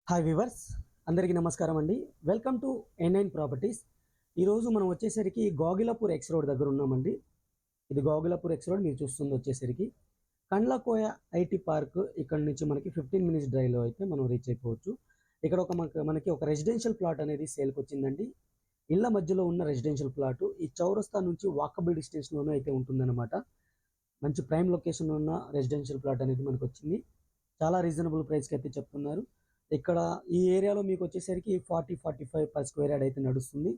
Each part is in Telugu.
హాయ్ వివర్స్, అందరికీ నమస్కారం అండి. Welcome to N9 properties. ఈరోజు మనం వచ్చేసరికి గోగిలాపూర్ ఎక్స్ రోడ్ దగ్గర ఉన్నామండి. ఇది గోగిలాపూర్ ఎక్స్ రోడ్ మీరు చూస్తుంది వచ్చేసరికి కండ్లకోయ ఐటీ పార్క్. ఇక్కడ నుంచి మనకి 15 మినిట్స్ డ్రైవ్లో అయితే మనం రీచ్ అయిపోవచ్చు. ఇక్కడ మనకి ఒక రెసిడెన్షియల్ ప్లాట్ అనేది సేల్కి వచ్చిందండి. ఇళ్ళ మధ్యలో ఉన్న రెసిడెన్షియల్ ప్లాట్ ఈ చౌరస్తా నుంచి వాకబుల్ డిస్టెన్స్లోనే అయితే ఉంటుందన్నమాట. మంచి ప్రైమ్ లొకేషన్లో ఉన్న రెసిడెన్షియల్ ప్లాట్ అనేది మనకు వచ్చింది. చాలా రీజనబుల్ ప్రైస్కి అయితే చెప్తున్నారు. ఇక్కడ ఈ ఏరియాలో మీకు వచ్చేసరికి 40-45 పర్ స్క్వేర్ యార్డ్ అయితే నడుస్తుంది.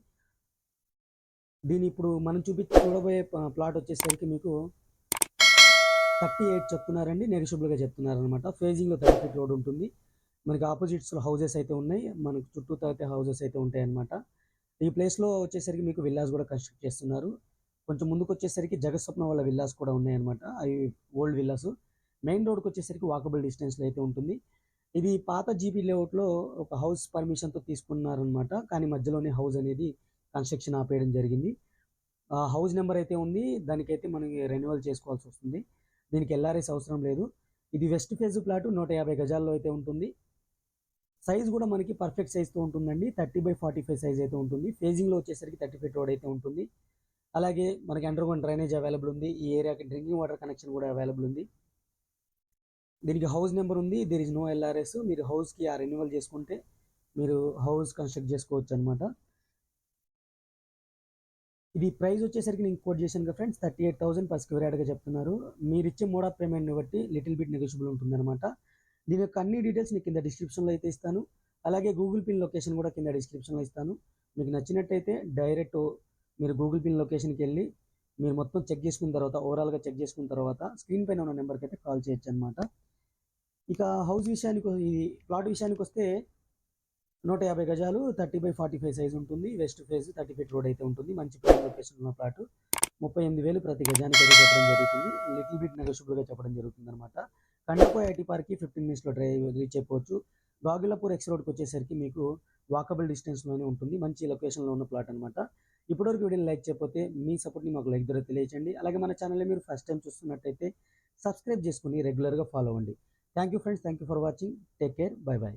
దీని ఇప్పుడు మనం చూడబోయే ప్లాట్ వచ్చేసరికి మీకు 38 చెప్తున్నారండి, నెగిషియబుల్గా చెప్తున్నారు అనమాట. ఫేజింగ్లో 30 ఫీట్ రోడ్ ఉంటుంది. మనకి ఆపోజిట్స్లో హౌజెస్ అయితే ఉన్నాయి, మనకు చుట్టూ అయితే హౌజెస్ అయితే ఉంటాయి అనమాట. ఈ ప్లేస్లో వచ్చేసరికి మీకు విల్లాస్ కూడా కన్స్ట్రక్ట్ చేస్తున్నారు. కొంచెం ముందుకు వచ్చేసరికి జగస్వప్న వాళ్ళ విల్లాస్ కూడా ఉన్నాయన్నమాట. అవి ఓల్డ్ విల్లాస్. మెయిన్ రోడ్కి వచ్చేసరికి వాకబుల్ డిస్టెన్స్లో అయితే ఉంటుంది. ఇది పాత జీబీ లేఅవుట్లో ఒక హౌస్ పర్మిషన్తో తీసుకున్నారనమాట. కానీ మధ్యలోనే హౌస్ అనేది కన్స్ట్రక్షన్ ఆపేయడం జరిగింది. హౌస్ నెంబర్ అయితే ఉంది, దానికైతే మనకి రెన్యువల్ చేసుకోవాల్సి వస్తుంది. దీనికి ఎల్ఆర్ఎస్ అవసరం లేదు. ఇది వెస్ట్ ఫేజ్ ప్లాట్ 150 గజాల్లో అయితే ఉంటుంది. సైజ్ కూడా మనకి పర్ఫెక్ట్ సైజ్తో ఉంటుందండి. 30/45 సైజ్ అయితే ఉంటుంది. ఫేజింగ్లో వచ్చేసరికి 30 ఫీట్ రోడ్ అయితే ఉంటుంది. అలాగే మనకి అండర్గ్రౌండ్ డ్రైనేజ్ అవైలబుల్ ఉంది. ఈ ఏరియాకి డ్రింకింగ్ వాటర్ కనెక్షన్ కూడా అవైలబుల్ ఉంది. దీనికి హౌస్ నెంబర్ ఉంది. There is no LRS. మీరు హౌస్కి రెన్యువల్ చేసుకుంటే మీరు హౌస్ కన్స్ట్రక్ట్ చేసుకోవచ్చు అనమాట. ఇది ప్రైస్ వచ్చేసరికి నేను కోట్ చేశాను కదా ఫ్రెండ్స్, 38,000 పర్ స్క్వేర్ యార్డ్గా చెప్తున్నారు. మీరు ఇచ్చే మోడ్ ఆఫ్ పేమెంట్ని బట్టి లిటిల్ బిట్ నెగోషియబుల్ ఉంటుందన్నమాట. దీని యొక్క అన్ని డీటెయిల్స్ నేను కింద డిస్క్రిప్షన్లో అయితే ఇస్తాను. అలాగే గూగుల్ పిన్ లొకేషన్ కూడా కింద డిస్క్రిప్షన్లో ఇస్తాను. మీకు నచ్చినట్టయితే డైరెక్ట్ మీరు గూగుల్ పిన్ లొకేషన్కి వెళ్ళి మీరు మొత్తం చెక్ చేసుకున్న తర్వాత, ఓవరాల్గా చెక్ చేసుకున్న తర్వాత స్క్రీన్ పైన ఉన్న నెంబర్కి అయితే కాల్ చేయొచ్చు అనమాట. ఇక హౌస్ విషయానికి, ఈ ప్లాట్ విషయానికి వస్తే 150 గజాలు 30/45 సైజ్ ఉంటుంది. వెస్ట్ ఫేజ్ 30 ఫీట్ రోడ్ అయితే ఉంటుంది. మంచి ప్రైమ్ లొకేషన్ ఉన్న ప్లాట్ 38,000 ప్రతి గజానికి అయితే చెప్పడం జరుగుతుంది. లిటిల్ బిట్ నెగోషియబుల్గా చెప్పడం జరుగుతుంది అనమాట. కండకోయ ఐటీ పార్క్కి 15 మినిట్స్లో డ్రైవ్ రీచ్ అయిపోవచ్చు. గాగిలాపూర్ ఎక్స్ రోడ్కి వచ్చేసరికి మీకు వాకబుల్ డిస్టెన్స్లోనే ఉంటుంది. మంచి లొకేషన్లో ఉన్న ప్లాట్ అనమాట. ఇప్పటివరకు వీడియోని లైక్ చేయకపోతే మీ సపోర్ట్ని మాకు లైక్ ద్వారా తెలియచేయండి. అలాగే మన ఛానల్ని మీరు ఫస్ట్ టైం చూస్తున్నట్టయితే సబ్స్క్రైబ్ చేసుకుని రెగ్యులర్గా ఫాలో అవ్వండి. Thank you friends, thank you for watching. Take care, by by.